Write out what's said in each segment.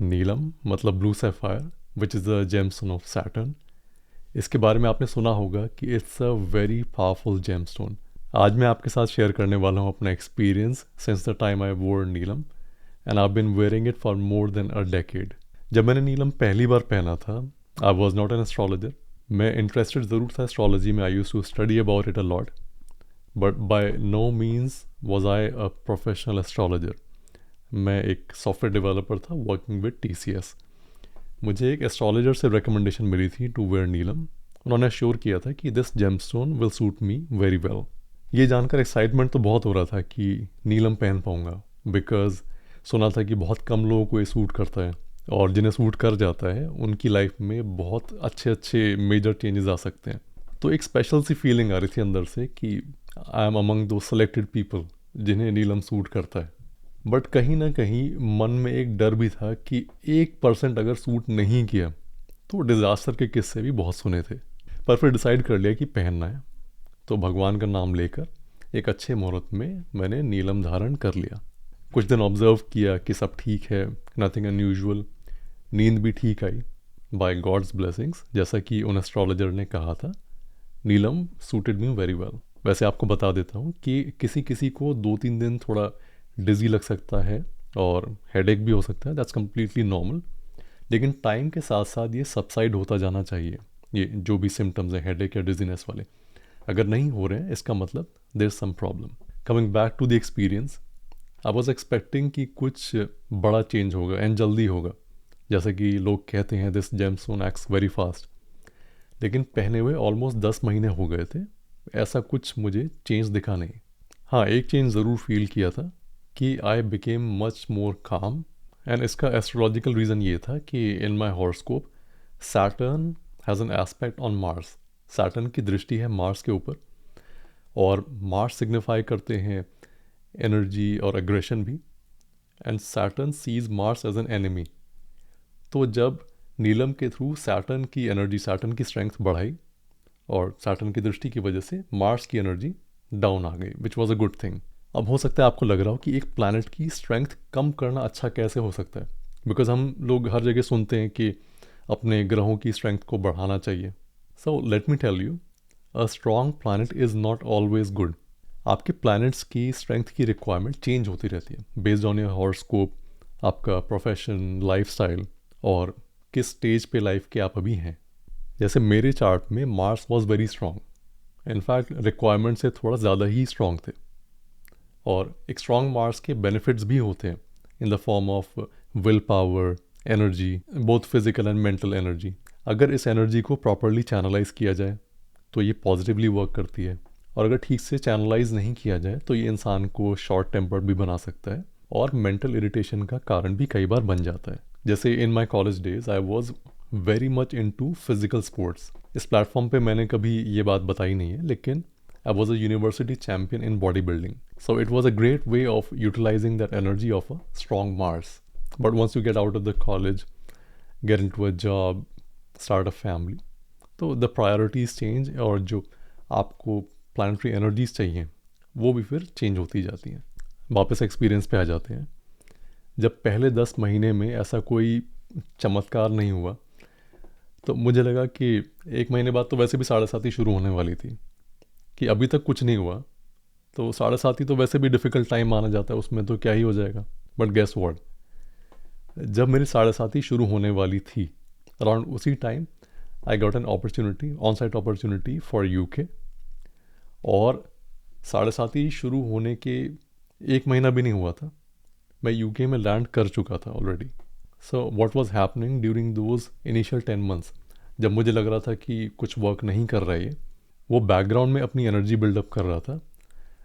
नीलम मतलब blue sapphire which is the gemstone of Saturn. इसके बारे में आपने सुना होगा कि it's a very powerful gemstone. आज मैं आपके साथ शेयर करने वाला हूँ अपना experience since the time I wore neelam and I been wearing it for more than a decade. जब मैंने नीलम पहली बार पहना था, I was not an astrologer. मैं इंटरेस्टेड ज़रूर था एस्ट्रोलॉजी में, I use to study about it a lot, but by no means was I a professional astrologer. मैं एक सॉफ्टवेयर डेवलपर था वर्किंग विद TCS। मुझे एक एस्ट्रोलॉजर से रिकमेंडेशन मिली थी टू वेयर नीलम। उन्होंने श्योर किया था कि this gemstone will suit me very well. ये जानकर एक्साइटमेंट तो बहुत हो रहा था कि नीलम पहन पाऊँगा, बिकॉज सुना था कि बहुत कम लोगों को ये सूट करता है, और जिन्हें सूट कर जाता है उनकी लाइफ में बहुत अच्छे अच्छे मेजर चेंजेस आ सकते हैं। तो एक स्पेशल सी फीलिंग आ रही थी अंदर से कि आई एम अमंग दो सेलेक्टेड पीपल जिन्हें नीलम सूट करता है। बट कहीं ना कहीं मन में एक डर भी था कि 1% अगर सूट नहीं किया तो डिज़ास्टर के किस्से भी बहुत सुने थे। पर फिर डिसाइड कर लिया कि पहनना है, तो भगवान का नाम लेकर एक अच्छे मुहूर्त में मैंने नीलम धारण कर लिया। कुछ दिन ऑब्जर्व किया कि सब ठीक है, नथिंग अनयूजुअल। नींद भी ठीक आई बाय गॉड्स ब्लेसिंग्स, जैसा कि उन एस्ट्रोलॉजर ने कहा था। नीलम सूटेड मी वेरी वेल। वैसे आपको बता देता हूँ कि किसी किसी को 2-3 दिन थोड़ा डिजी लग सकता है और हेडेक भी हो सकता है, दैट्स कम्प्लीटली नॉर्मल। लेकिन टाइम के साथ साथ ये सबसाइड होता जाना चाहिए। ये जो भी सिम्टम्स हैं हेडेक या डिजीनेस वाले, अगर नहीं हो रहे हैं इसका मतलब there is some problem. Coming back to the experience, I was expecting कि कुछ बड़ा चेंज होगा एंड जल्दी होगा, जैसे कि लोग कहते हैं this gemstone acts very fast. लेकिन पहने हुए ऑलमोस्ट 10 महीने हो गए थे, ऐसा कुछ मुझे चेंज दिखा नहीं। हाँ, एक चेंज ज़रूर फील किया था कि आई बिकेम मच मोर काम। एंड इसका एस्ट्रोलॉजिकल रीज़न ये था कि in my horoscope Saturn has an aspect on Mars. Saturn की दृष्टि है मार्स के ऊपर, और मार्स सिग्निफाई करते हैं एनर्जी और अग्रेशन भी। And Saturn sees Mars as an enemy. तो जब नीलम के थ्रू सैटर्न की एनर्जी, सैटर्न की स्ट्रेंथ बढ़ाई, और सैटर्न की दृष्टि की वजह से मार्स की एनर्जी डाउन आ गई, which was a good thing. अब हो सकता है आपको लग रहा हो कि एक प्लैनेट की स्ट्रेंथ कम करना अच्छा कैसे हो सकता है, बिकॉज हम लोग हर जगह सुनते हैं कि अपने ग्रहों की स्ट्रेंथ को बढ़ाना चाहिए। So let me tell you, a strong planet is not always good. आपके प्लैनेट्स की स्ट्रेंथ की रिक्वायरमेंट चेंज होती रहती है बेस्ड ऑन योर हॉरोस्कोप, आपका प्रोफेशन, लाइफस्टाइल, और किस स्टेज पे लाइफ के आप अभी हैं। जैसे मेरे चार्ट में Mars was very strong, in fact requirement से थोड़ा ज़्यादा ही स्ट्रॉन्ग थे। और एक स्ट्रॉन्ग मार्स के बेनिफिट्स भी होते हैं in the form of will power, energy, both physical and mental energy. अगर इस एनर्जी को प्रॉपरली चैनलाइज किया जाए तो ये पॉजिटिवली वर्क करती है, और अगर ठीक से चैनलाइज नहीं किया जाए तो ये इंसान को शॉर्ट टेम्पर्ड भी बना सकता है, और मेंटल इरिटेशन का कारण भी कई बार बन जाता है। जैसे in my college days I was very much into physical sports. इस प्लेटफॉर्म पे मैंने कभी ये बात बताई नहीं है, लेकिन I was a university champion in bodybuilding. So it was a great way of utilizing that energy of a strong Mars. But once you get out of the college, get into a job, start a family, तो the priorities change, और जो आपको planetary energies चाहिए वो भी फिर change होती जाती हैं। वापस एक्सपीरियंस पे आ जाते हैं। जब पहले 10 महीने में ऐसा कोई चमत्कार नहीं हुआ, तो मुझे लगा कि 1 महीने बाद तो वैसे भी 7.5 शुरू होने वाली थी, कि अभी तक कुछ नहीं हुआ तो 7.5 तो वैसे भी डिफ़िकल्ट टाइम माना जाता है, उसमें तो क्या ही हो जाएगा। बट गेस व्हाट, जब मेरी 7.5 शुरू होने वाली थी, अराउंड उसी time I got an opportunity, on site opportunity for UK। और 7.5 शुरू होने के 1 महीना भी नहीं हुआ था, मैं UK में लैंड कर चुका था already. So what was happening during those initial 10 months, जब मुझे लग रहा था कि कुछ वर्क नहीं कर रहा है ये, वो बैकग्राउंड में अपनी एनर्जी बिल्डअप कर रहा था,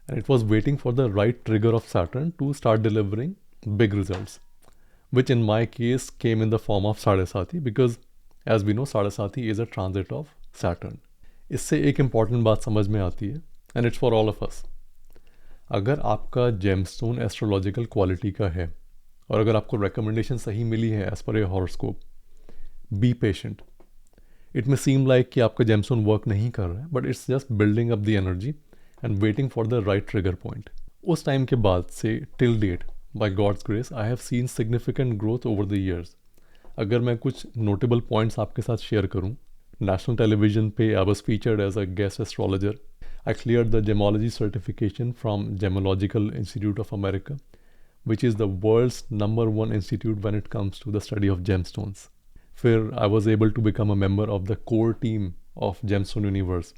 and it was waiting for the right trigger of Saturn to start delivering big results, which in my case came in the form of Sadesati, because as we know Sadesati is a transit of Saturn. इससे एक important बात समझ में आती है, and it's for all of us. अगर आपका gemstone astrological quality का है, और अगर आपको रिकमेंडेशन सही मिली है as per your horoscope, be patient. It may seem like कि आपका जेमस्टोन वर्क नहीं कर रहा है, but it's just building up the energy and waiting for the right trigger point. उस टाइम के बाद से till date, by God's grace, I have seen significant growth over the years. अगर मैं कुछ नोटेबल पॉइंट्स आपके साथ शेयर करूं, नेशनल टेलीविजन पे I was featured as a guest astrologer. I cleared the gemology certification from Gemological Institute of America, which is the world's #1 institute when it comes to the study of gemstones. फिर I was able to become a member of the core team of Gemstone Universe.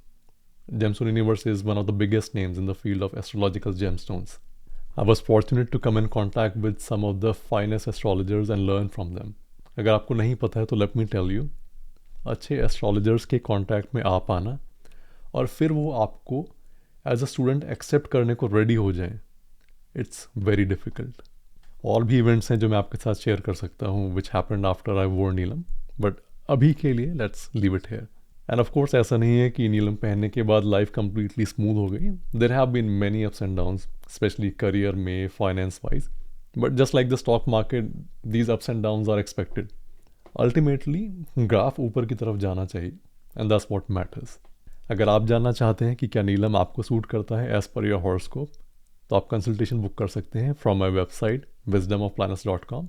Gemstone Universe is one of the biggest names in the field of astrological gemstones. I was fortunate to come in contact with some of the finest astrologers and learn from them. अगर आपको नहीं पता है तो let me tell you, अच्छे astrologers के contact में आप आना और फिर वो आपको एज अ स्टूडेंट एक्सेप्ट करने को रेडी हो जाएं, इट्स वेरी डिफ़िकल्ट. और भी इवेंट्स हैं जो मैं आपके साथ शेयर कर सकता हूँ which happened after I wore Neelam, but अभी के लिए let's leave it here. End of course ऐसा नहीं है कि नीलम पहनने के बाद लाइफ कंप्लीटली स्मूथ हो गई. There have been many ups and downs, specially career में, finance wise, but just like the stock market, these ups and downs are expected. Ultimately graph ऊपर की तरफ जाना चाहिए एंड दैट्स व्हाट मैटर्स. अगर आप जानना चाहते हैं कि क्या नीलम आपको सूट करता है एज पर योर हॉरोस्कोप, तो आप कंसल्टेशन बुक कर सकते हैं from my website wisdomofplanets.com.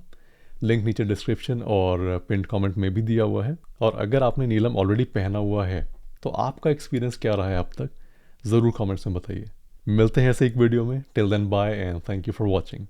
Link नीचे डिस्क्रिप्शन और पिन कमेंट में भी दिया हुआ है. और अगर आपने नीलम ऑलरेडी पहना हुआ है तो आपका एक्सपीरियंस क्या रहा है अब तक, ज़रूर कमेंट्स में बताइए. मिलते हैं ऐसे एक वीडियो में. Till then bye and thank you for watching.